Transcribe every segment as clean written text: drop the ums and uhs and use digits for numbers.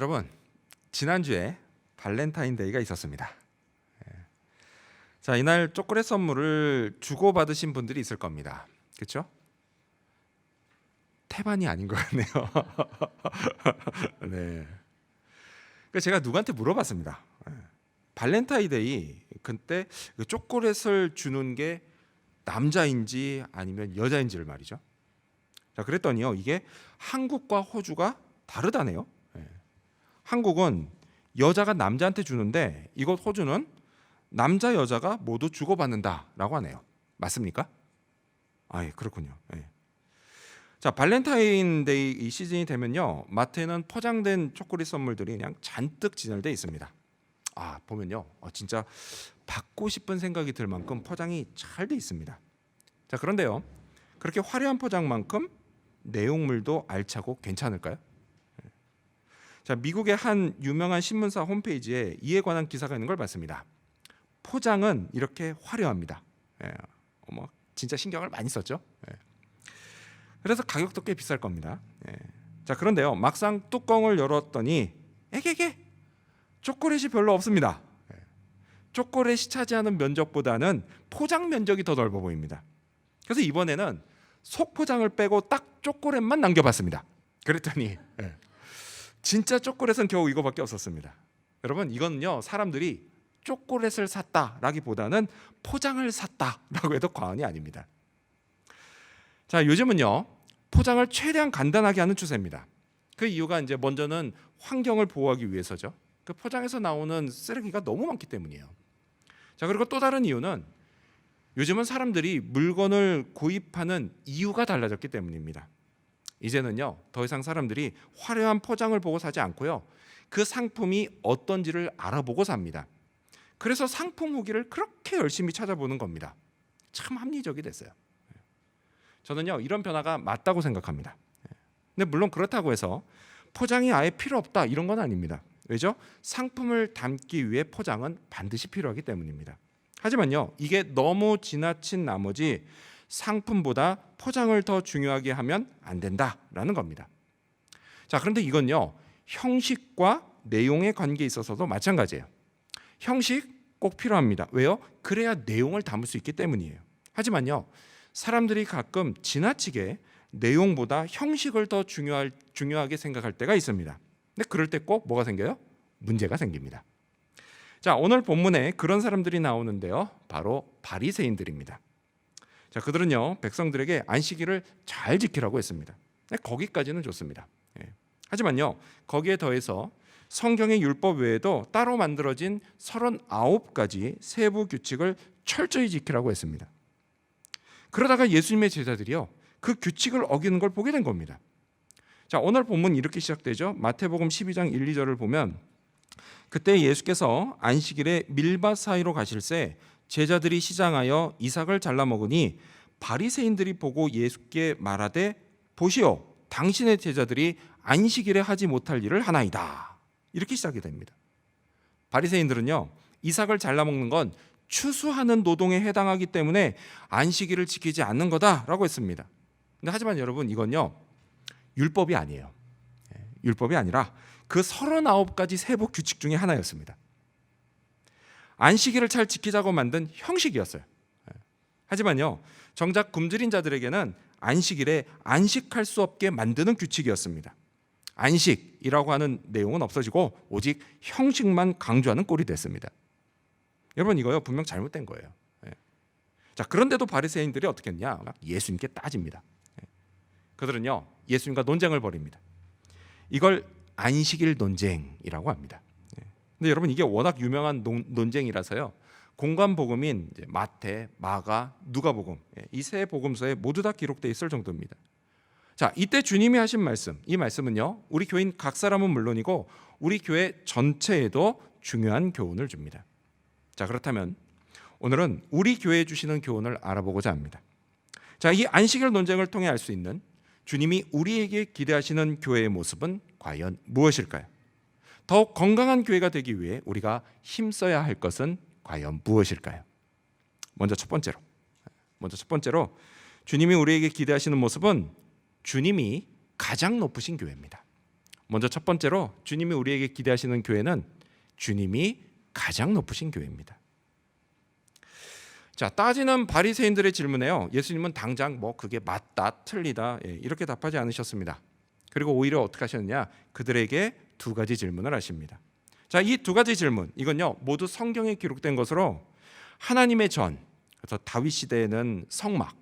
여러분, 지난주에 발렌타인데이가 있었습니다. 자, 이날 초콜릿 선물을 주고받으신 분들이 있을 겁니다. 그렇죠? 태반이 아닌 것 같네요. 네. 그래서 제가 누구한테 물어봤습니다. 발렌타인데이 그때 초콜릿을 주는 게 남자인지 아니면 여자인지를 말이죠. 자, 그랬더니요, 이게 한국과 호주가 다르다네요. 한국은 여자가 남자한테 주는데 이곳 호주는 남자 여자가 모두 주고받는다라고 하네요. 맞습니까? 아, 예, 그렇군요. 예. 자, 발렌타인데이 이 시즌이 되면요, 마트에는 포장된 초콜릿 선물들이 그냥 잔뜩 진열돼 있습니다. 아, 보면요, 진짜 받고 싶은 생각이 들 만큼 포장이 잘 돼 있습니다. 자, 그런데요, 그렇게 화려한 포장만큼 내용물도 알차고 괜찮을까요? 자, 미국의 한 유명한 신문사 홈페이지에 이에 관한 기사가 있는 걸 봤습니다. 포장은 이렇게 화려합니다. 진짜 신경을 많이 썼죠. 그래서 가격도 꽤 비쌀 겁니다. 자, 그런데요, 막상 뚜껑을 열었더니 에게게 초콜릿이 별로 없습니다. 초콜릿이 차지하는 면적보다는 포장 면적이 더 넓어 보입니다. 그래서 이번에는 속 포장을 빼고 딱 초콜릿만 남겨봤습니다. 그랬더니 진짜 초콜릿은 겨우 이거밖에 없었습니다. 여러분, 이거는요, 사람들이 초콜릿을 샀다라기보다는 포장을 샀다라고 해도 과언이 아닙니다. 자, 요즘은요, 포장을 최대한 간단하게 하는 추세입니다. 그 이유가 이제 먼저는 환경을 보호하기 위해서죠. 그 포장에서 나오는 쓰레기가 너무 많기 때문이에요. 자, 그리고 또 다른 이유는 요즘은 사람들이 물건을 구입하는 이유가 달라졌기 때문입니다. 이제는요, 더 이상 사람들이 화려한 포장을 보고 사지 않고요, 그 상품이 어떤지를 알아보고 삽니다. 그래서 상품 후기를 그렇게 열심히 찾아보는 겁니다. 참 합리적이 됐어요. 저는요, 이런 변화가 맞다고 생각합니다. 근데 물론 그렇다고 해서 포장이 아예 필요 없다 이런 건 아닙니다. 왜죠? 상품을 담기 위해 포장은 반드시 필요하기 때문입니다. 하지만요, 이게 너무 지나친 나머지 상품보다 포장을 더 중요하게 하면 안 된다라는 겁니다. 자, 그런데 이건요, 형식과 내용의 관계에 있어서도 마찬가지예요. 형식 꼭 필요합니다. 왜요? 그래야 내용을 담을 수 있기 때문이에요. 하지만요, 사람들이 가끔 지나치게 내용보다 형식을 더 중요하게 생각할 때가 있습니다. 근데 그럴 때 꼭 뭐가 생겨요? 문제가 생깁니다. 자, 오늘 본문에 그런 사람들이 나오는데요, 바로 바리새인들입니다. 자, 그들은요, 백성들에게 안식일을 잘 지키라고 했습니다. 거기까지는 좋습니다. 하지만요, 거기에 더해서 성경의 율법 외에도 따로 만들어진 39가지 세부 규칙을 철저히 지키라고 했습니다. 그러다가 예수님의 제자들이요, 그 규칙을 어기는 걸 보게 된 겁니다. 자, 오늘 본문 이렇게 시작되죠. 마태복음 12장 1, 2절을 보면 그때 예수께서 안식일에 밀밭 사이로 가실새 제자들이 시장하여 이삭을 잘라 먹으니 바리새인들이 보고 예수께 말하되 보시오, 당신의 제자들이 안식일에 하지 못할 일을 하나이다. 이렇게 시작이 됩니다. 바리새인들은요, 이삭을 잘라 먹는 건 추수하는 노동에 해당하기 때문에 안식일을 지키지 않는 거다라고 했습니다. 근데 하지만 여러분, 이건요, 율법이 아니에요. 율법이 아니라 그 39가지 세부 규칙 중에 하나였습니다. 안식일을 잘 지키자고 만든 형식이었어요. 하지만요, 정작 굶주린 자들에게는 안식일에 안식할 수 없게 만드는 규칙이었습니다. 안식이라고 하는 내용은 없어지고 오직 형식만 강조하는 꼴이 됐습니다. 여러분, 이거요, 분명 잘못된 거예요. 자, 그런데도 바리새인들이 어떻게 했냐? 예수님께 따집니다. 그들은요, 예수님과 논쟁을 벌입니다. 이걸 안식일 논쟁이라고 합니다. 근데 여러분, 이게 워낙 유명한 논쟁이라서요, 공관 복음인 마태, 마가, 누가복음, 이 세 복음서에 모두 다 기록되어 있을 정도입니다. 자, 이때 주님이 하신 말씀, 이 말씀은요, 우리 교인 각 사람은 물론이고 우리 교회 전체에도 중요한 교훈을 줍니다. 자, 그렇다면 오늘은 우리 교회에 주시는 교훈을 알아보고자 합니다. 자, 이 안식일 논쟁을 통해 알 수 있는 주님이 우리에게 기대하시는 교회의 모습은 과연 무엇일까요? 더욱 건강한 교회가 되기 위해 우리가 힘써야 할 것은 과연 무엇일까요? 먼저 첫 번째로 주님이 우리에게 기대하시는 모습은 주님이 가장 높으신 교회입니다. 먼저 첫 번째로 주님이 우리에게 기대하시는 교회는 주님이 가장 높으신 교회입니다. 자, 따지는 바리새인들의 질문에요, 예수님은 당장 뭐 그게 맞다 틀리다 이렇게 답하지 않으셨습니다. 그리고 오히려 어떻게 하셨느냐, 그들에게 두 가지 질문을 하십니다. 자, 이 두 가지 질문, 이건요 모두 성경에 기록된 것으로 하나님의 전, 그래서 다윗 시대에는 성막,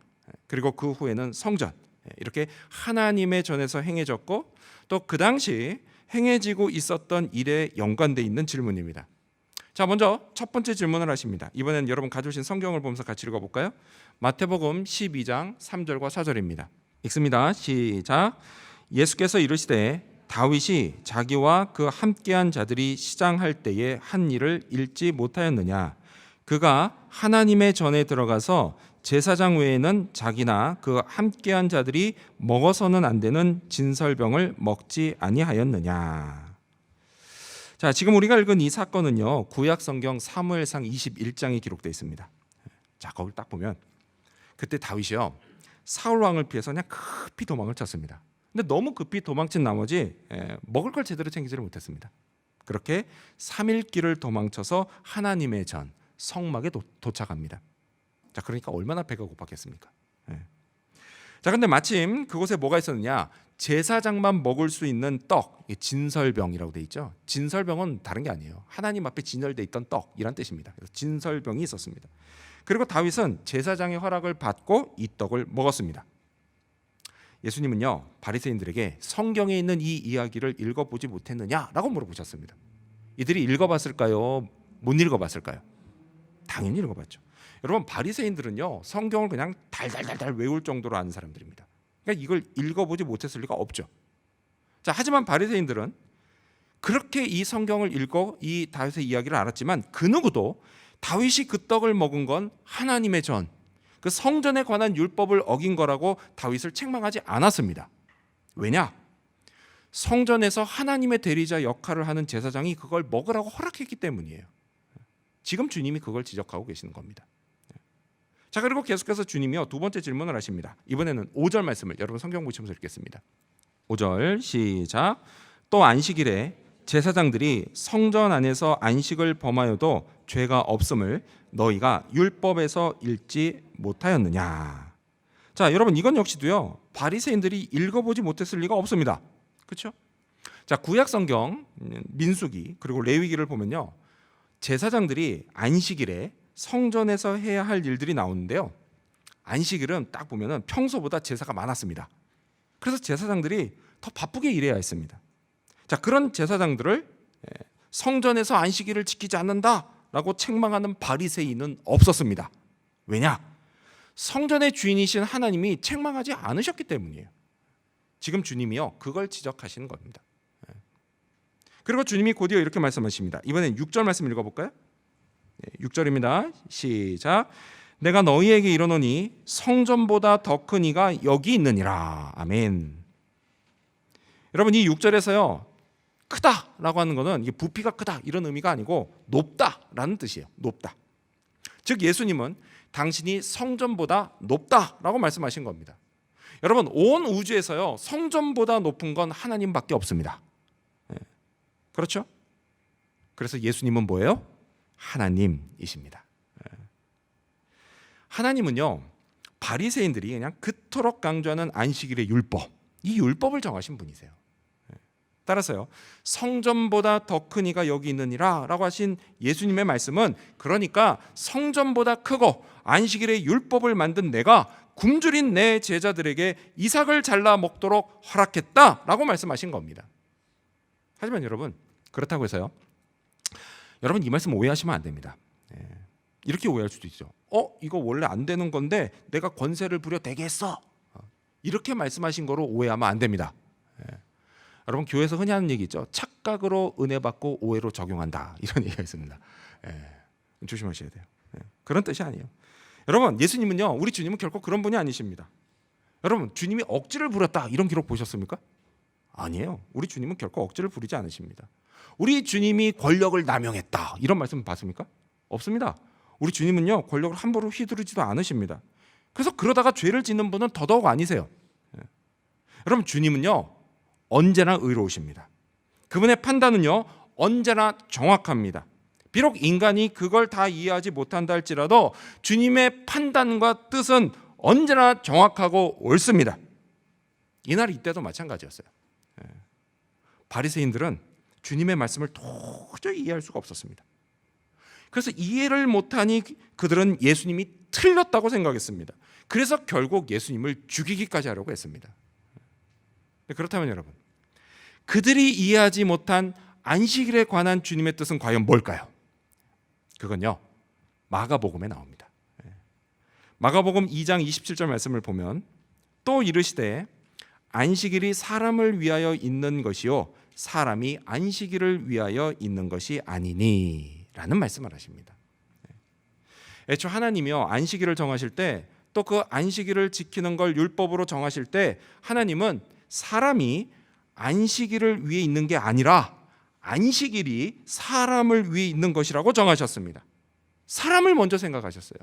그리고 그 후에는 성전, 이렇게 하나님의 전에서 행해졌고 또 그 당시 행해지고 있었던 일에 연관되어 있는 질문입니다. 자, 먼저 첫 번째 질문을 하십니다. 이번엔 여러분 가져오신 성경을 보면서 같이 읽어볼까요? 마태복음 12장 3절과 4절입니다. 읽습니다. 시작. 예수께서 이르시되 다윗이 자기와 그 함께한 자들이 시장할 때에 한 일을 읽지 못하였느냐? 그가 하나님의 전에 들어가서 제사장 외에는 자기나 그 함께한 자들이 먹어서는 안 되는 진설병을 먹지 아니하였느냐? 자, 지금 우리가 읽은 이 사건은요 구약 성경 사무엘상 21장에 기록되어 있습니다. 자, 거기 딱 보면 그때 다윗이요 사울 왕을 피해서 그냥 급히 도망을 쳤습니다. 근데 너무 급히 도망친 나머지 먹을 걸 제대로 챙기지를 못했습니다. 그렇게 3일 길을 도망쳐서 하나님의 전 성막에 도착합니다. 자, 그러니까 얼마나 배가 고팠겠습니까? 자, 근데 마침 그곳에 뭐가 있었느냐? 제사장만 먹을 수 있는 떡, 진설병이라고 돼 있죠. 진설병은 다른 게 아니에요. 하나님 앞에 진열돼 있던 떡이란 뜻입니다. 그래서 진설병이 있었습니다. 그리고 다윗은 제사장의 허락을 받고 이 떡을 먹었습니다. 예수님은요 바리새인들에게 성경에 있는 이 이야기를 읽어보지 못했느냐라고 물어보셨습니다. 이들이 읽어봤을까요? 못 읽어봤을까요? 당연히 읽어봤죠. 여러분, 바리새인들은요 성경을 그냥 달달달달 외울 정도로 아는 사람들입니다. 그러니까 이걸 읽어보지 못했을 리가 없죠. 자, 하지만 바리새인들은 그렇게 이 성경을 읽고 이 다윗의 이야기를 알았지만 그 누구도 다윗이 그 떡을 먹은 건 하나님의 전, 그 성전에 관한 율법을 어긴 거라고 다윗을 책망하지 않았습니다. 왜냐? 성전에서 하나님의 대리자 역할을 하는 제사장이 그걸 먹으라고 허락했기 때문이에요. 지금 주님이 그걸 지적하고 계시는 겁니다. 자, 그리고 계속해서 주님이요 두 번째 질문을 하십니다. 이번에는 5절 말씀을 여러분 성경 보시면서 읽겠습니다. 5절 시작. 또 안식일에 제사장들이 성전 안에서 안식을 범하여도 죄가 없음을 너희가 율법에서 읽지 못하였느냐? 자, 여러분, 이건 역시도요 바리새인들이 읽어보지 못했을 리가 없습니다. 그렇죠? 자, 구약 성경 민수기 그리고 레위기를 보면요 제사장들이 안식일에 성전에서 해야 할 일들이 나오는데요, 안식일은 딱 보면은 평소보다 제사가 많았습니다. 그래서 제사장들이 더 바쁘게 일해야 했습니다. 자, 그런 제사장들을 성전에서 안식일을 지키지 않는다라고 책망하는 바리새인은 없었습니다. 왜냐? 성전의 주인이신 하나님이 책망하지 않으셨기 때문이에요. 지금 주님이요 그걸 지적하시는 겁니다. 그리고 주님이 곧이어 이렇게 말씀하십니다. 이번엔 6절 말씀 읽어볼까요? 6절입니다. 시작. 내가 너희에게 이르노니 성전보다 더 큰 이가 여기 있느니라. 아멘. 여러분, 이 6절에서요 크다라고 하는 것은 이게 부피가 크다 이런 의미가 아니고 높다라는 뜻이에요. 높다. 즉 예수님은 당신이 성전보다 높다라고 말씀하신 겁니다. 여러분, 온 우주에서요 성전보다 높은 건 하나님밖에 없습니다. 그렇죠? 그래서 예수님은 뭐예요? 하나님이십니다. 하나님은요 바리새인들이 그냥 그토록 강조하는 안식일의 율법, 이 율법을 정하신 분이세요. 따라서요 성전보다 더 큰 이가 여기 있느니라 라고 하신 예수님의 말씀은, 그러니까 성전보다 크고 안식일의 율법을 만든 내가 굶주린 내 제자들에게 이삭을 잘라 먹도록 허락했다라고 말씀하신 겁니다. 하지만 여러분, 그렇다고 해서요 여러분 이 말씀 오해하시면 안 됩니다. 이렇게 오해할 수도 있죠. 이거 원래 안 되는 건데 내가 권세를 부려 되게 했어, 이렇게 말씀하신 거로 오해하면 안 됩니다. 여러분, 교회에서 흔히 하는 얘기 있죠. 착각으로 은혜 받고 오해로 적용한다, 이런 얘기가 있습니다. 조심하셔야 돼요. 그런 뜻이 아니에요. 여러분, 예수님은요 우리 주님은 결코 그런 분이 아니십니다. 여러분, 주님이 억지를 부렸다 이런 기록 보셨습니까? 아니에요. 우리 주님은 결코 억지를 부리지 않으십니다. 우리 주님이 권력을 남용했다 이런 말씀 봤습니까? 없습니다. 우리 주님은요 권력을 함부로 휘두르지도 않으십니다. 그래서 그러다가 죄를 짓는 분은 더더욱 아니세요. 여러분, 주님은요 언제나 의로우십니다. 그분의 판단은요 언제나 정확합니다. 비록 인간이 그걸 다 이해하지 못한다 할지라도 주님의 판단과 뜻은 언제나 정확하고 옳습니다. 이날 이때도 마찬가지였어요. 바리새인들은 주님의 말씀을 도저히 이해할 수가 없었습니다. 그래서 이해를 못하니 그들은 예수님이 틀렸다고 생각했습니다. 그래서 결국 예수님을 죽이기까지 하려고 했습니다. 그렇다면 여러분, 그들이 이해하지 못한 안식일에 관한 주님의 뜻은 과연 뭘까요? 그건요 마가복음에 나옵니다. 마가복음 2장 27절 말씀을 보면 또 이르시되 안식일이 사람을 위하여 있는 것이요 사람이 안식일을 위하여 있는 것이 아니니 라는 말씀을 하십니다. 애초 하나님이요 안식일을 정하실 때 또 그 안식일을 지키는 걸 율법으로 정하실 때 하나님은 사람이 안식일을 위해 있는 게 아니라 안식일이 사람을 위해 있는 것이라고 정하셨습니다. 사람을 먼저 생각하셨어요.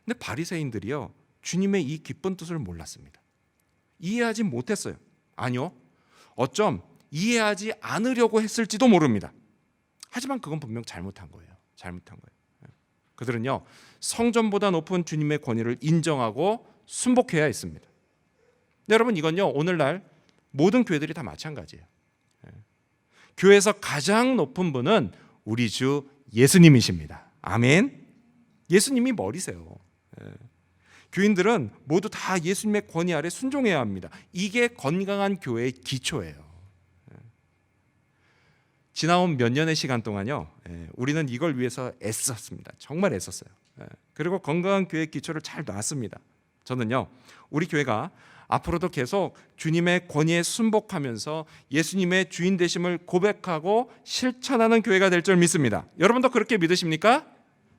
근데 바리새인들이요 주님의 이 기쁜 뜻을 몰랐습니다. 이해하지 못했어요. 아니요, 어쩜 이해하지 않으려고 했을지도 모릅니다. 하지만 그건 분명 잘못한 거예요. 그들은요 성전보다 높은 주님의 권위를 인정하고 순복해야 했습니다. 여러분, 이건요 오늘날 모든 교회들이 다 마찬가지예요. 교회에서 가장 높은 분은 우리 주 예수님이십니다. 아멘. 예수님이 머리세요. 교인들은 모두 다 예수님의 권위 아래 순종해야 합니다. 이게 건강한 교회의 기초예요. 지나온 몇 년의 시간 동안요 우리는 이걸 위해서 애썼습니다. 정말 애썼어요. 그리고 건강한 교회의 기초를 잘 놨습니다. 저는요 우리 교회가 앞으로도 계속 주님의 권위에 순복하면서 예수님의 주인 되심을 고백하고 실천하는 교회가 될 줄 믿습니다. 여러분도 그렇게 믿으십니까?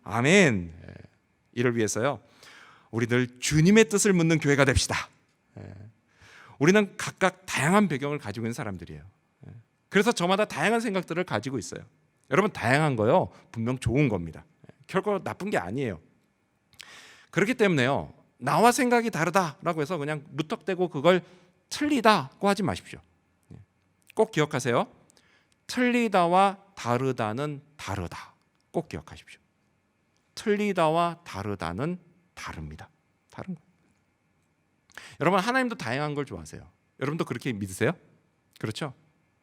아멘. 이를 위해서요 우리 늘 주님의 뜻을 묻는 교회가 됩시다. 우리는 각각 다양한 배경을 가지고 있는 사람들이에요. 그래서 저마다 다양한 생각들을 가지고 있어요. 여러분, 다양한 거요 분명 좋은 겁니다. 결코 나쁜 게 아니에요. 그렇기 때문에요 나와 생각이 다르다라고 해서 그냥 무턱대고 그걸 틀리다고 하지 마십시오. 꼭 기억하세요. 틀리다와 다르다는 다르다. 꼭 기억하십시오. 틀리다와 다르다는 다릅니다. 다른 거. 여러분, 하나님도 다양한 걸 좋아하세요. 여러분도 그렇게 믿으세요? 그렇죠?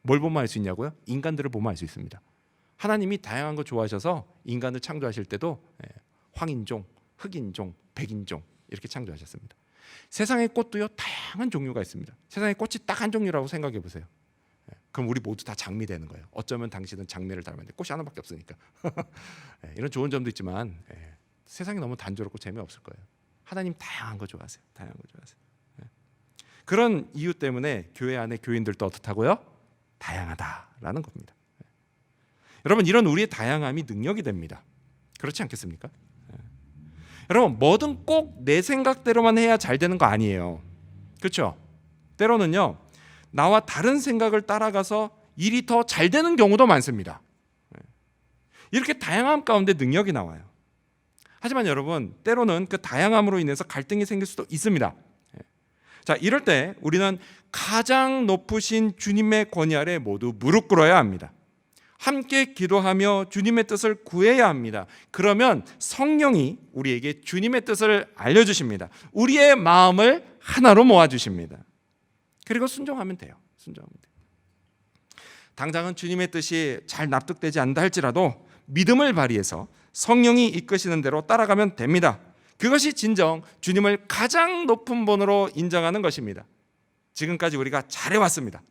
뭘 보면 알 수 있냐고요? 인간들을 보면 알 수 있습니다. 하나님이 다양한 거 좋아하셔서 인간을 창조하실 때도 황인종, 흑인종, 백인종 이렇게 창조하셨습니다. 세상의 꽃도요 다양한 종류가 있습니다. 세상의 꽃이 딱 한 종류라고 생각해 보세요. 그럼 우리 모두 다 장미 되는 거예요. 어쩌면 당신은 장미를 닮았는데 꽃이 하나밖에 없으니까. 이런 좋은 점도 있지만 세상이 너무 단조롭고 재미없을 거예요. 하나님 다양한 거 좋아하세요. 다양한 거 좋아하세요. 그런 이유 때문에 교회 안에 교인들도 어떻다고요? 다양하다라는 겁니다. 여러분, 이런 우리의 다양함이 능력이 됩니다. 그렇지 않겠습니까? 여러분, 뭐든 꼭 내 생각대로만 해야 잘 되는 거 아니에요. 그렇죠? 때로는요 나와 다른 생각을 따라가서 일이 더 잘 되는 경우도 많습니다. 이렇게 다양함 가운데 능력이 나와요. 하지만 여러분, 때로는 그 다양함으로 인해서 갈등이 생길 수도 있습니다. 자, 이럴 때 우리는 가장 높으신 주님의 권위 아래 모두 무릎 꿇어야 합니다. 함께 기도하며 주님의 뜻을 구해야 합니다. 그러면 성령이 우리에게 주님의 뜻을 알려주십니다. 우리의 마음을 하나로 모아주십니다. 그리고 순종하면 돼요. 당장은 주님의 뜻이 잘 납득되지 않는다 할지라도 믿음을 발휘해서 성령이 이끄시는 대로 따라가면 됩니다. 그것이 진정 주님을 가장 높은 분으로 인정하는 것입니다. 지금까지 우리가 잘해왔습니다.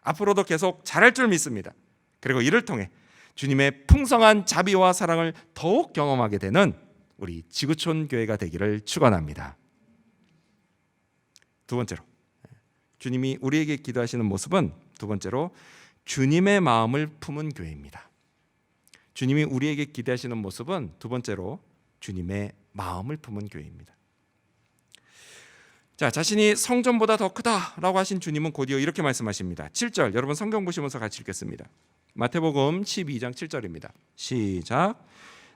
앞으로도 계속 잘할 줄 믿습니다. 그리고 이를 통해 주님의 풍성한 자비와 사랑을 더욱 경험하게 되는 우리 지구촌 교회가 되기를 축원합니다. 두 번째로, 주님이 우리에게 기도하시는 모습은 두 번째로 주님의 마음을 품은 교회입니다. 주님이 우리에게 기대하시는 모습은 두 번째로 주님의 마음을 품은 교회입니다. 자, 자신이 성전보다 더 크다라고 하신 주님은 곧이어 이렇게 말씀하십니다. 7절, 여러분 성경 보시면서 같이 읽겠습니다. 마태복음 12장 7절입니다. 시작.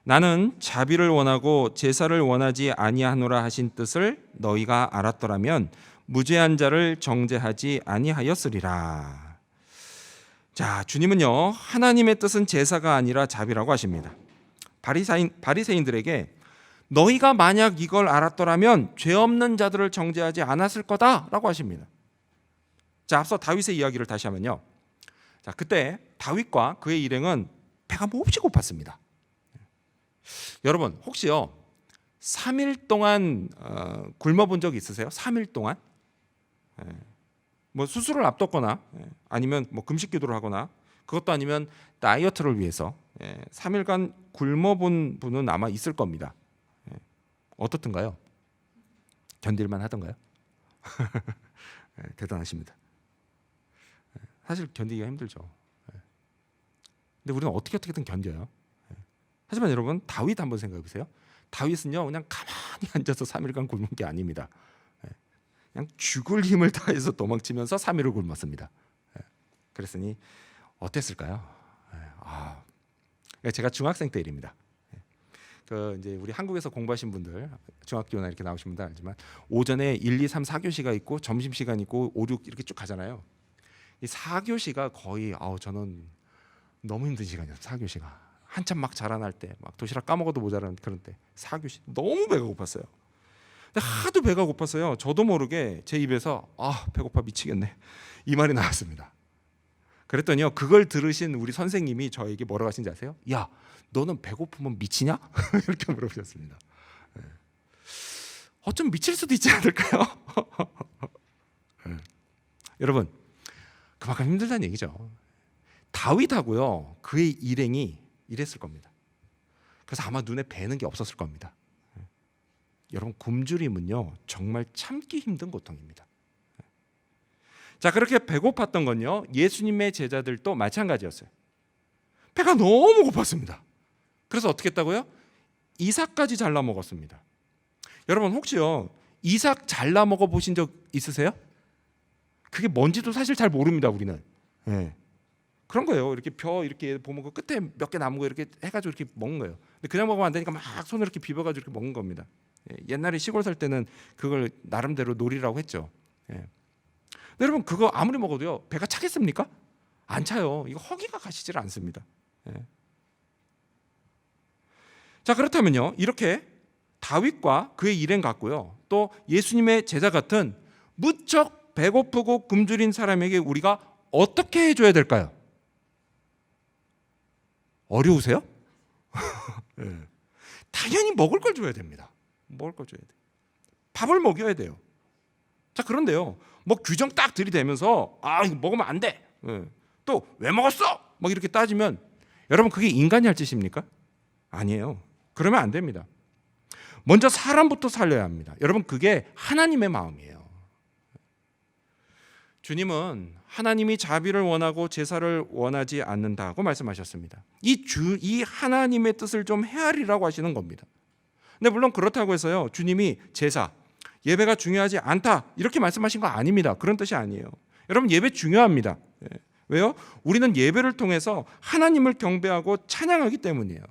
나는 자비를 원하고 제사를 원하지 아니하노라 하신 뜻을 너희가 알았더라면 무죄한 자를 정죄하지 아니하였으리라. 자, 주님은요 하나님의 뜻은 제사가 아니라 자비라고 하십니다. 바리새인들에게 너희가 만약 이걸 알았더라면 죄 없는 자들을 정죄하지 않았을 거다라고 하십니다. 자, 앞서 다윗의 이야기를 다시 하면요. 자, 그때 다윗과 그의 일행은 배가 몹시 고팠습니다. 여러분 혹시요 3일 동안 굶어본 적 있으세요? 3일 동안? 뭐 수술을 앞뒀거나 아니면 뭐 금식 기도를 하거나 그것도 아니면 다이어트를 위해서 3일간 굶어본 분은 아마 있을 겁니다. 어떻든가요? 견딜만 하던가요? 대단하십니다. 사실 견디기가 힘들죠. 근데 우리는 어떻게든 견뎌요. 하지만 여러분 다윗 한번 생각해 보세요. 다윗은요 그냥 가만히 앉아서 3일간 굶은 게 아닙니다. 그냥 죽을 힘을 다해서 도망치면서 3일을 굶었습니다. 그랬으니 어땠을까요? 제가 중학생 때 일입니다. 그 이제 우리 한국에서 공부하신 분들 중학교나 이렇게 나오신 분들 알지만 오전에 1, 2, 3, 4교시가 있고 점심 시간 있고 5, 6 이렇게 쭉 가잖아요. 이 4교시가 거의 저는 너무 힘든 시간이었어요. 4교시가 한참 막 자라날 때 막 도시락 까먹어도 모자라는 그런 때 4교시 너무 배가 고팠어요. 근데 하도 배가 고팠어요. 저도 모르게 제 입에서 배고파 미치겠네 이 말이 나왔습니다. 그랬더니요 그걸 들으신 우리 선생님이 저에게 뭐라고 하신지 아세요? 야 너는 배고프면 미치냐? 이렇게 물어보셨습니다. 좀 미칠 수도 있지 않을까요? 여러분 그만큼 힘들다는 얘기죠. 다윗하고요 그의 일행이 이랬을 겁니다. 그래서 아마 눈에 뵈는 게 없었을 겁니다. 여러분 굶주림은요 정말 참기 힘든 고통입니다. 자, 그렇게 배고팠던 건요 예수님의 제자들도 마찬가지였어요. 배가 너무 고팠습니다. 그래서 어떻게 했다고요? 이삭까지 잘라 먹었습니다. 여러분 혹시요 이삭 잘라 먹어 보신 적 있으세요? 그게 뭔지도 사실 잘 모릅니다. 우리는 그런 거예요. 이렇게 벼 이렇게 보면 그 끝에 몇 개 남은 거 이렇게 해가지고 이렇게 먹는 거예요. 근데 그냥 먹으면 안 되니까 막 손을 이렇게 비벼가지고 이렇게 먹는 겁니다. 옛날에 시골 살 때는 그걸 나름대로 놀이라고 했죠. 근데 여러분 그거 아무리 먹어도요 배가 차겠습니까? 안 차요. 이거 허기가 가시질 않습니다. 자, 그렇다면요 이렇게 다윗과 그의 일행 같고요 또 예수님의 제자 같은 무척 배고프고 굶주린 사람에게 우리가 어떻게 해줘야 될까요? 어려우세요? 당연히 먹을 걸 줘야 됩니다. 먹을 걸 줘야 돼. 밥을 먹여야 돼요. 자, 그런데요 뭐 규정 딱 들이대면서 이거 먹으면 안 돼. 또 왜 먹었어? 막 이렇게 따지면 여러분 그게 인간이 할 짓입니까? 아니에요. 그러면 안 됩니다. 먼저 사람부터 살려야 합니다. 여러분 그게 하나님의 마음이에요. 주님은 하나님이 자비를 원하고 제사를 원하지 않는다고 말씀하셨습니다. 이 하나님의 뜻을 좀 헤아리라고 하시는 겁니다. 근데 물론 그렇다고 해서요 주님이 제사, 예배가 중요하지 않다 이렇게 말씀하신 거 아닙니다. 그런 뜻이 아니에요. 여러분 예배 중요합니다. 왜요? 우리는 예배를 통해서 하나님을 경배하고 찬양하기 때문이에요.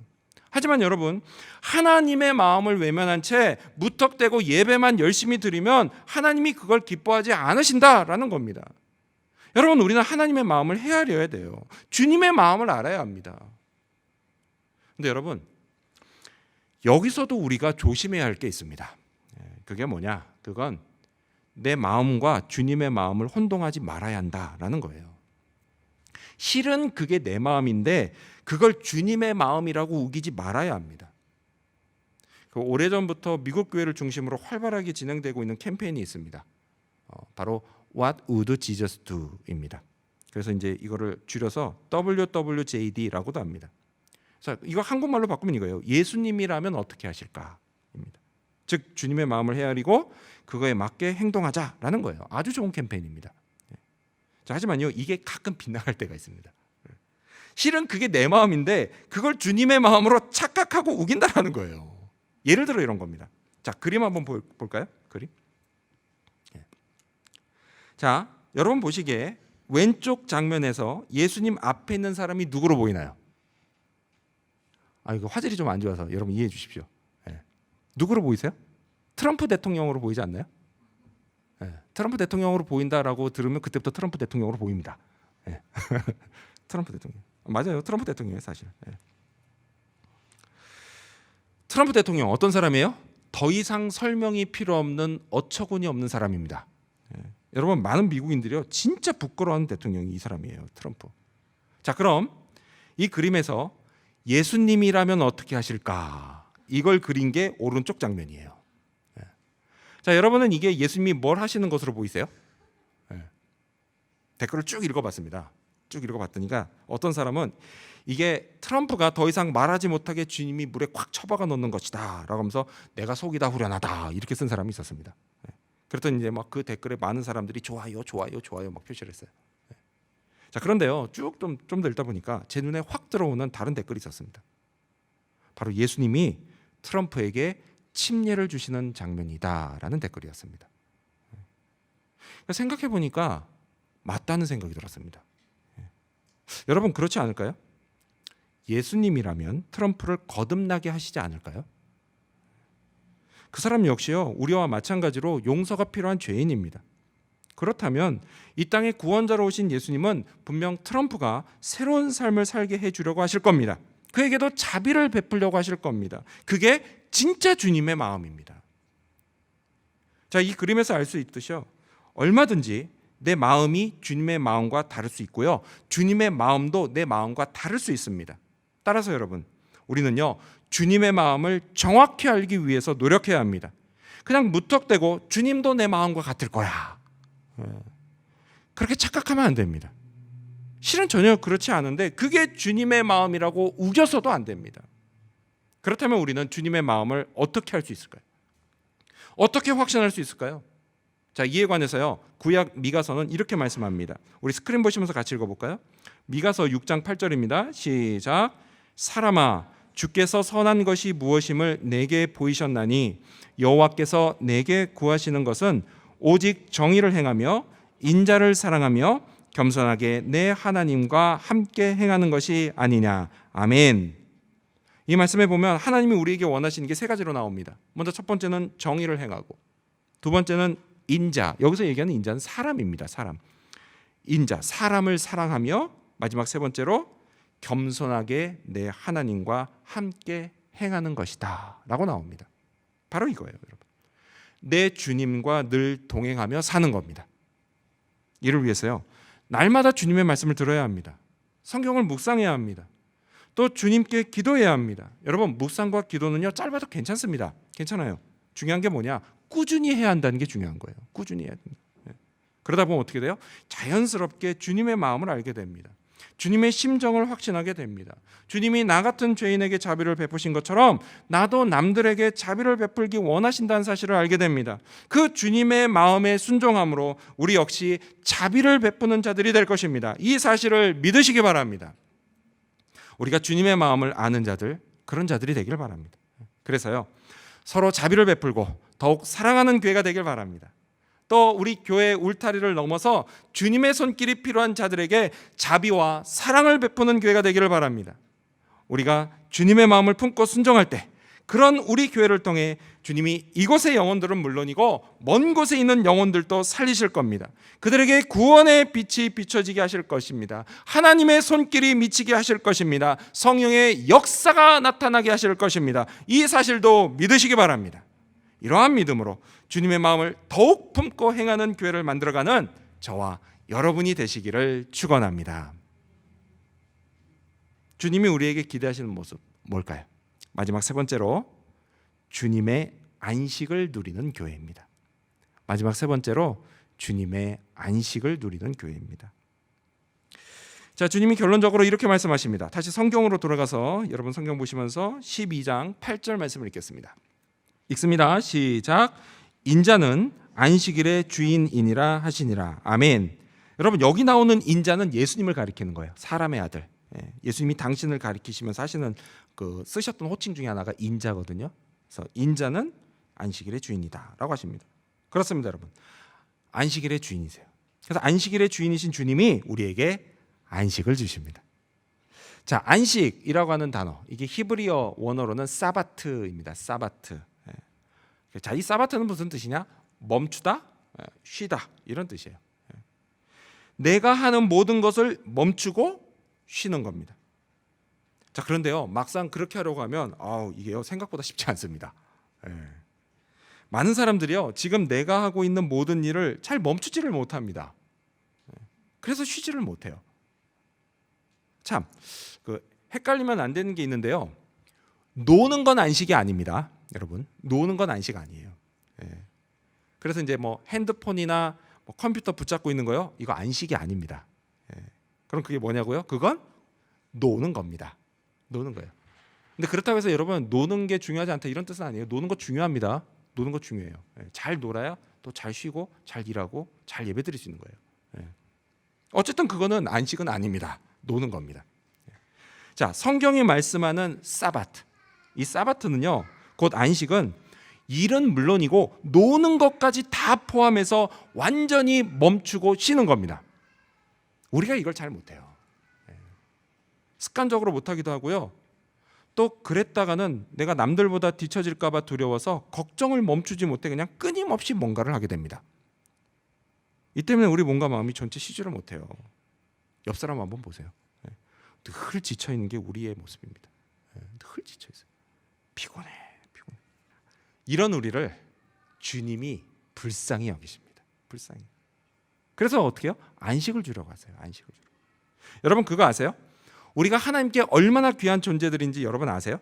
하지만 여러분 하나님의 마음을 외면한 채 무턱대고 예배만 열심히 드리면 하나님이 그걸 기뻐하지 않으신다라는 겁니다. 여러분 우리는 하나님의 마음을 헤아려야 돼요. 주님의 마음을 알아야 합니다. 근데 여러분 여기서도 우리가 조심해야 할 게 있습니다. 그게 뭐냐? 그건 내 마음과 주님의 마음을 혼동하지 말아야 한다라는 거예요. 실은 그게 내 마음인데 그걸 주님의 마음이라고 우기지 말아야 합니다. 오래전부터 미국 교회를 중심으로 활발하게 진행되고 있는 캠페인이 있습니다. 바로 What would Jesus do입니다. 그래서 이제 이거를 줄여서 WWJD라고도 합니다. 그래서 이거 한국말로 바꾸면 이거예요. 예수님이라면 어떻게 하실까입니다. 즉 주님의 마음을 헤아리고 그거에 맞게 행동하자라는 거예요. 아주 좋은 캠페인입니다. 자, 하지만요 이게 가끔 빗나갈 때가 있습니다. 실은 그게 내 마음인데 그걸 주님의 마음으로 착각하고 우긴다라는 거예요. 예를 들어 이런 겁니다. 자, 그림 한번 볼까요? 그림. 자, 여러분 보시기에 왼쪽 장면에서 예수님 앞에 있는 사람이 누구로 보이나요? 이거 화질이 좀 안 좋아서 여러분 이해해 주십시오. 누구로 보이세요? 트럼프 대통령으로 보이지 않나요? 트럼프 대통령으로 보인다라고 들으면 그때부터 트럼프 대통령으로 보입니다. 트럼프 대통령. 맞아요. 트럼프 대통령이에요, 사실. 트럼프 대통령 어떤 사람이에요? 더 이상 설명이 필요 없는 어처구니 없는 사람입니다. 여러분, 많은 미국인들이요 진짜 부끄러워하는 대통령이 이 사람이에요, 트럼프. 자, 그럼 이 그림에서 예수님이라면 어떻게 하실까? 이걸 그린 게 오른쪽 장면이에요. 자, 여러분은 이게 예수님이 뭘 하시는 것으로 보이세요? 댓글을 쭉 읽어봤습니다. 쭉 읽어봤더니가 어떤 사람은 이게 트럼프가 더 이상 말하지 못하게 주님이 물에 콱 처박아 놓는 것이다 라고 하면서 내가 속이 다 후련하다 이렇게 쓴 사람이 있었습니다. 그랬더니 이제 막 그 댓글에 많은 사람들이 좋아요 좋아요 좋아요 막 표시를 했어요. 자, 그런데요 쭉 좀 더 읽다 보니까 제 눈에 확 들어오는 다른 댓글이 있었습니다. 바로 예수님이 트럼프에게 침례를 주시는 장면이다라는 댓글이었습니다. 생각해 보니까 맞다는 생각이 들었습니다. 여러분, 그렇지 않을까요? 예수님이라면 트럼프를 거듭나게 하시지 않을까요? 그 사람 역시요 우리와 마찬가지로 용서가 필요한 죄인입니다. 그렇다면 이 땅의 구원자로 오신 예수님은 분명 트럼프가 새로운 삶을 살게 해주려고 하실 겁니다. 그에게도 자비를 베풀려고 하실 겁니다. 그게 진짜 주님의 마음입니다. 자, 이 그림에서 알 수 있듯이요 얼마든지 내 마음이 주님의 마음과 다를 수 있고요 주님의 마음도 내 마음과 다를 수 있습니다. 따라서 여러분, 우리는요 주님의 마음을 정확히 알기 위해서 노력해야 합니다. 그냥 무턱대고 주님도 내 마음과 같을 거야 그렇게 착각하면 안 됩니다. 실은 전혀 그렇지 않은데 그게 주님의 마음이라고 우겨서도 안 됩니다. 그렇다면 우리는 주님의 마음을 어떻게 할 수 있을까요? 어떻게 확신할 수 있을까요? 자, 이에 관해서요 구약 미가서는 이렇게 말씀합니다. 우리 스크린 보시면서 같이 읽어볼까요? 미가서 6장 8절입니다. 시작. 사람아, 주께서 선한 것이 무엇임을 내게 보이셨나니 여호와께서 내게 구하시는 것은 오직 정의를 행하며 인자를 사랑하며 겸손하게 내 하나님과 함께 행하는 것이 아니냐. 아멘. 이 말씀에 보면 하나님이 우리에게 원하시는 게 세 가지로 나옵니다. 먼저 첫 번째는 정의를 행하고, 두 번째는 인자, 여기서 얘기하는 인자는 사람입니다. 사람. 인자, 사람을 사랑하며, 마지막 세 번째로 겸손하게 내 하나님과 함께 행하는 것이다 라고 나옵니다. 바로 이거예요, 여러분. 내 주님과 늘 동행하며 사는 겁니다. 이를 위해서요 날마다 주님의 말씀을 들어야 합니다. 성경을 묵상해야 합니다. 또 주님께 기도해야 합니다. 여러분, 묵상과 기도는요 짧아도 괜찮습니다. 괜찮아요. 중요한 게 뭐냐? 꾸준히 해야 한다는 게 중요한 거예요. 꾸준히 해야 됩니다. 그러다 보면 어떻게 돼요? 자연스럽게 주님의 마음을 알게 됩니다. 주님의 심정을 확신하게 됩니다. 주님이 나 같은 죄인에게 자비를 베푸신 것처럼 나도 남들에게 자비를 베풀기 원하신다는 사실을 알게 됩니다. 그 주님의 마음에 순종함으로 우리 역시 자비를 베푸는 자들이 될 것입니다. 이 사실을 믿으시기 바랍니다. 우리가 주님의 마음을 아는 자들, 그런 자들이 되길 바랍니다. 그래서요 서로 자비를 베풀고 더욱 사랑하는 교회가 되길 바랍니다. 또 우리 교회의 울타리를 넘어서 주님의 손길이 필요한 자들에게 자비와 사랑을 베푸는 교회가 되기를 바랍니다. 우리가 주님의 마음을 품고 순종할 때 그런 우리 교회를 통해 주님이 이곳의 영혼들은 물론이고 먼 곳에 있는 영혼들도 살리실 겁니다. 그들에게 구원의 빛이 비춰지게 하실 것입니다. 하나님의 손길이 미치게 하실 것입니다. 성령의 역사가 나타나게 하실 것입니다. 이 사실도 믿으시기 바랍니다. 이러한 믿음으로 주님의 마음을 더욱 품고 행하는 교회를 만들어가는 저와 여러분이 되시기를 축원합니다. 주님이 우리에게 기대하시는 모습 뭘까요? 마지막 세 번째로 주님의 안식을 누리는 교회입니다. 마지막 세 번째로 주님의 안식을 누리는 교회입니다. 자, 주님이 결론적으로 이렇게 말씀하십니다. 다시 성경으로 돌아가서 여러분 성경 보시면서 12장 8절 말씀을 읽겠습니다. 읽습니다. 시작. 인자는 안식일의 주인이니라 하시니라. 아멘. 여러분, 여기 나오는 인자는 예수님을 가리키는 거예요. 사람의 아들. 예수님이 당신을 가리키시면서 하시는 그 쓰셨던 호칭 중에 하나가 인자거든요. 그래서 인자는 안식일의 주인이다라고 하십니다. 그렇습니다, 여러분. 안식일의 주인이세요. 그래서 안식일의 주인이신 주님이 우리에게 안식을 주십니다. 자, 안식이라고 하는 단어, 이게 히브리어 원어로는 사바트입니다. 사바트. 자, 이 사바트는 무슨 뜻이냐? 멈추다, 쉬다 이런 뜻이에요. 내가 하는 모든 것을 멈추고 쉬는 겁니다. 자, 그런데요, 막상 그렇게 하려고 하면 이게요 생각보다 쉽지 않습니다. 예. 많은 사람들이요 지금 내가 하고 있는 모든 일을 잘 멈추지를 못합니다. 그래서 쉬지를 못해요. 참, 헷갈리면 안 되는 게 있는데요. 노는 건 안식이 아닙니다, 여러분. 노는 건 안식 아니에요. 예. 그래서 이제 뭐 핸드폰이나 뭐 컴퓨터 붙잡고 있는 거요, 이거 안식이 아닙니다. 예. 그럼 그게 뭐냐고요? 그건 노는 겁니다. 노는 거예요. 근데 그렇다고 해서 여러분 노는 게 중요하지 않다 이런 뜻은 아니에요. 노는 거 중요합니다. 노는 거 중요해요. 예. 잘 놀아야 또 잘 쉬고 잘 일하고 잘 예배드릴 수 있는 거예요. 예. 어쨌든 그거는 안식은 아닙니다. 노는 겁니다. 자, 성경이 말씀하는 사바트, 이 사바트는요 곧 안식은 일은 물론이고 노는 것까지 다 포함해서 완전히 멈추고 쉬는 겁니다. 우리가 이걸 잘 못해요. 습관적으로 못하기도 하고요, 또 그랬다가는 내가 남들보다 뒤처질까 봐 두려워서 걱정을 멈추지 못해 그냥 끊임없이 뭔가를 하게 됩니다. 이 때문에 우리 몸과 마음이 전체 쉬지를 못해요. 옆 사람 한번 보세요. 늘 지쳐있는 게 우리의 모습입니다. 늘 지쳐있어요. 피곤해. 이런 우리를 주님이 불쌍히 여기십니다. 불쌍히. 그래서 어떻게 해요? 안식을 주려고 하세요. 안식을 주려고. 여러분 그거 아세요? 우리가 하나님께 얼마나 귀한 존재들인지 여러분 아세요?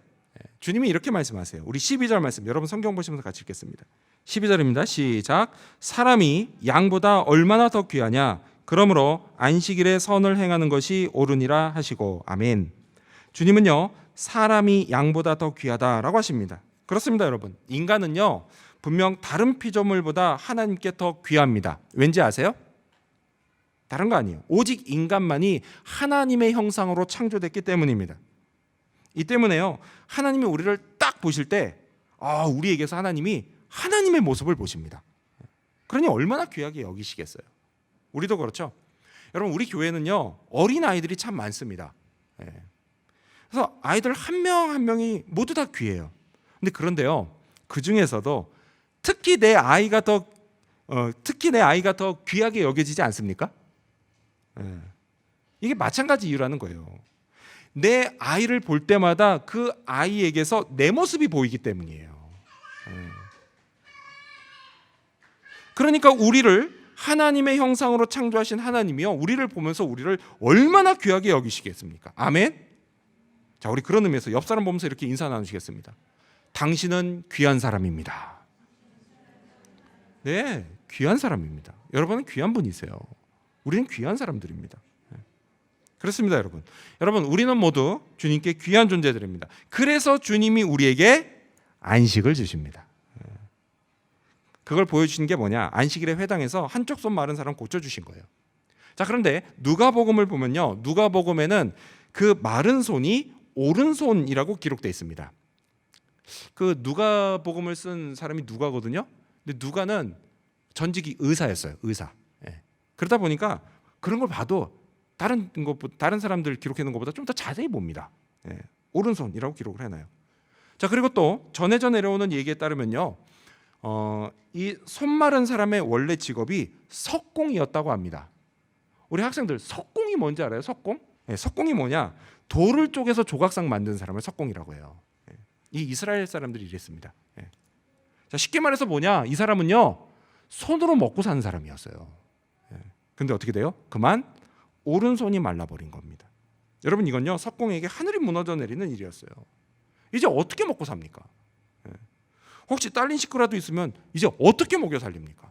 주님이 이렇게 말씀하세요. 우리 12절 말씀, 여러분 성경 보시면서 같이 읽겠습니다. 12절입니다. 시작. 사람이 양보다 얼마나 더 귀하냐? 그러므로 안식일에 선을 행하는 것이 옳으니라 하시고. 아멘. 주님은요 사람이 양보다 더 귀하다라고 하십니다. 그렇습니다, 여러분. 인간은요 분명 다른 피조물보다 하나님께 더 귀합니다. 왠지 아세요? 다른 거 아니에요. 오직 인간만이 하나님의 형상으로 창조됐기 때문입니다. 이 때문에요 하나님이 우리를 딱 보실 때 우리에게서 하나님이 하나님의 모습을 보십니다. 그러니 얼마나 귀하게 여기시겠어요. 우리도 그렇죠. 여러분 우리 교회는요 어린 아이들이 참 많습니다. 그래서 아이들 한 명 한 명이 모두 다 귀해요. 근데 그런데요 그 중에서도 특히 내 아이가 더 귀하게 여겨지지 않습니까? 이게 마찬가지 이유라는 거예요. 내 아이를 볼 때마다 그 아이에게서 내 모습이 보이기 때문이에요. 그러니까 우리를 하나님의 형상으로 창조하신 하나님이요 우리를 보면서 우리를 얼마나 귀하게 여기시겠습니까? 아멘. 자, 우리 그런 의미에서 옆 사람 보면서 이렇게 인사 나누시겠습니다. 당신은 귀한 사람입니다. 네, 귀한 사람입니다. 여러분은 귀한 분이세요. 우리는 귀한 사람들입니다. 그렇습니다, 여러분. 여러분, 우리는 모두 주님께 귀한 존재들입니다. 그래서 주님이 우리에게 안식을 주십니다. 그걸 보여주신 게 뭐냐? 안식일에 회당에서 한쪽 손 마른 사람 고쳐주신 거예요. 자, 그런데 누가복음을 보면요, 누가복음에는 그 마른 손이 오른손이라고 기록되어 있습니다. 그 누가복음을 쓴 사람이 누가거든요. 근데 누가는 전직이 의사였어요. 의사. 그러다 보니까 그런 걸 봐도 다른 사람들 기록해놓은 것보다 좀 더 자세히 봅니다. 오른손이라고 기록을 해놔요. 자, 그리고 또 전해져 내려오는 얘기에 따르면요, 이 손 마른 사람의 원래 직업이 석공이었다고 합니다. 우리 학생들 석공이 뭔지 알아요? 석공? 석공이 뭐냐? 돌을 쪼개서 조각상 만드는 사람을 석공이라고 해요. 이 이스라엘 사람들이 이랬습니다. 자, 쉽게 말해서 뭐냐? 이 사람은요 손으로 먹고 사는 사람이었어요. 근데 어떻게 돼요? 그만 오른손이 말라버린 겁니다. 여러분 이건요 석공에게 하늘이 무너져 내리는 일이었어요. 이제 어떻게 먹고 삽니까? 혹시 딸린 식구라도 있으면 이제 어떻게 먹여 살립니까?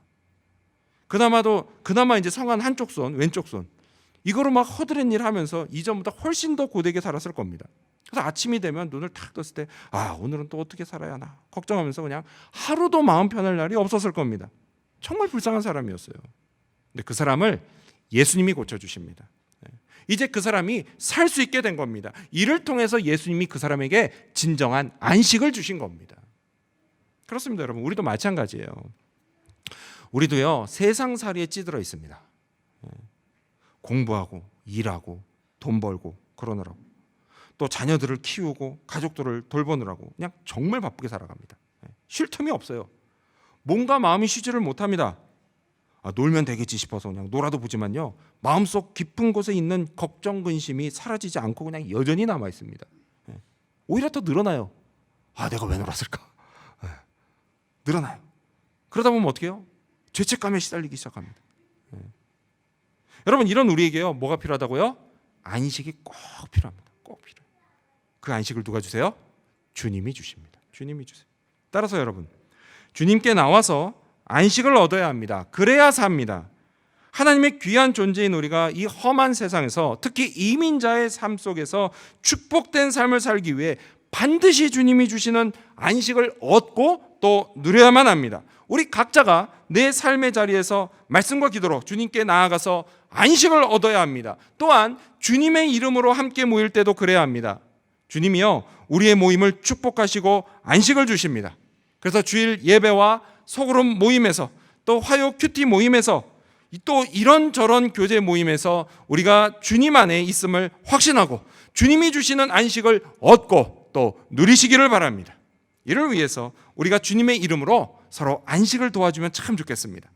그나마 이제 성한 한쪽 손, 왼쪽 손 이거로 막 허드렛 일 하면서 이전보다 훨씬 더 고되게 살았을 겁니다. 그래서 아침이 되면 눈을 탁 떴을 때 오늘은 또 어떻게 살아야 하나 걱정하면서 그냥 하루도 마음 편할 날이 없었을 겁니다. 정말 불쌍한 사람이었어요. 근데 그 사람을 예수님이 고쳐주십니다. 이제 그 사람이 살 수 있게 된 겁니다. 이를 통해서 예수님이 그 사람에게 진정한 안식을 주신 겁니다. 그렇습니다, 여러분. 우리도 마찬가지예요. 우리도요 세상살이에 찌들어 있습니다. 공부하고 일하고 돈 벌고 그러느라고 또 자녀들을 키우고 가족들을 돌보느라고 그냥 정말 바쁘게 살아갑니다. 쉴 틈이 없어요. 몸과 마음이 쉬지를 못합니다. 놀면 되겠지 싶어서 그냥 놀아도 보지만요, 마음속 깊은 곳에 있는 걱정, 근심이 사라지지 않고 그냥 여전히 남아 있습니다. 오히려 더 늘어나요. 내가 왜 놀았을까? 늘어나요. 그러다 보면 어떻게 해요? 죄책감에 시달리기 시작합니다. 여러분, 이런 우리에게요, 뭐가 필요하다고요? 안식이 꼭 필요합니다. 꼭 필요해요. 그 안식을 누가 주세요? 주님이 주십니다. 주님이 주세요. 따라서 여러분, 주님께 나와서 안식을 얻어야 합니다. 그래야 삽니다. 하나님의 귀한 존재인 우리가 이 험한 세상에서, 특히 이민자의 삶 속에서 축복된 삶을 살기 위해 반드시 주님이 주시는 안식을 얻고 또 누려야만 합니다. 우리 각자가 내 삶의 자리에서 말씀과 기도로 주님께 나아가서 안식을 얻어야 합니다. 또한 주님의 이름으로 함께 모일 때도 그래야 합니다. 주님이요, 우리의 모임을 축복하시고 안식을 주십니다. 그래서 주일 예배와 소그룹 모임에서, 또 화요 큐티 모임에서, 또 이런저런 교제 모임에서 우리가 주님 안에 있음을 확신하고 주님이 주시는 안식을 얻고 또 누리시기를 바랍니다. 이를 위해서 우리가 주님의 이름으로 서로 안식을 도와주면 참 좋겠습니다.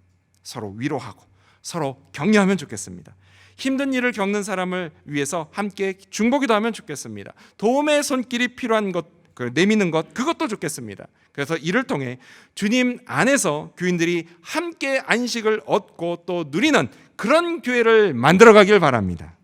서로 위로하고 서로 격려하면 좋겠습니다. 힘든 일을 겪는 사람을 위해서 함께 중보기도 하면 좋겠습니다. 도움의 손길이 필요한 것, 내미는 것, 그것도 좋겠습니다. 그래서 이를 통해 주님 안에서 교인들이 함께 안식을 얻고 또 누리는 그런 교회를 만들어가길 바랍니다.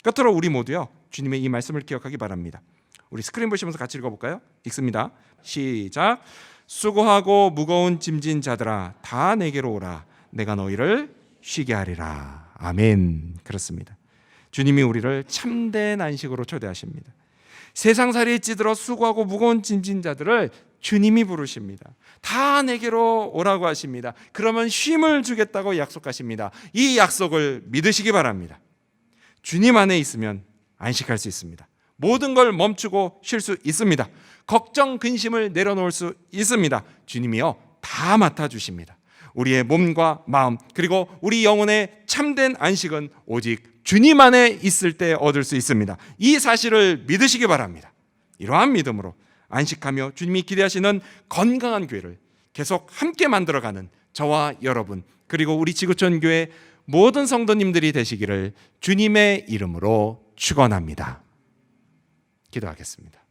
끝으로 우리 모두요, 주님의 이 말씀을 기억하기 바랍니다. 우리 스크린 보시면서 같이 읽어볼까요? 읽습니다. 시작. 수고하고 무거운 짐진 자들아, 다 내게로 오라. 내가 너희를 쉬게 하리라. 아멘. 그렇습니다. 주님이 우리를 참된 안식으로 초대하십니다. 세상살이에 찌들어 수고하고 무거운 짐진 자들을 주님이 부르십니다. 다 내게로 오라고 하십니다. 그러면 쉼을 주겠다고 약속하십니다. 이 약속을 믿으시기 바랍니다. 주님 안에 있으면 안식할 수 있습니다. 모든 걸 멈추고 쉴 수 있습니다. 걱정, 근심을 내려놓을 수 있습니다. 주님이요, 다 맡아주십니다. 우리의 몸과 마음, 그리고 우리 영혼의 참된 안식은 오직 주님 안에 있을 때 얻을 수 있습니다. 이 사실을 믿으시기 바랍니다. 이러한 믿음으로 안식하며 주님이 기대하시는 건강한 교회를 계속 함께 만들어가는 저와 여러분, 그리고 우리 지구촌 교회 모든 성도님들이 되시기를 주님의 이름으로 축원합니다. 기도하겠습니다.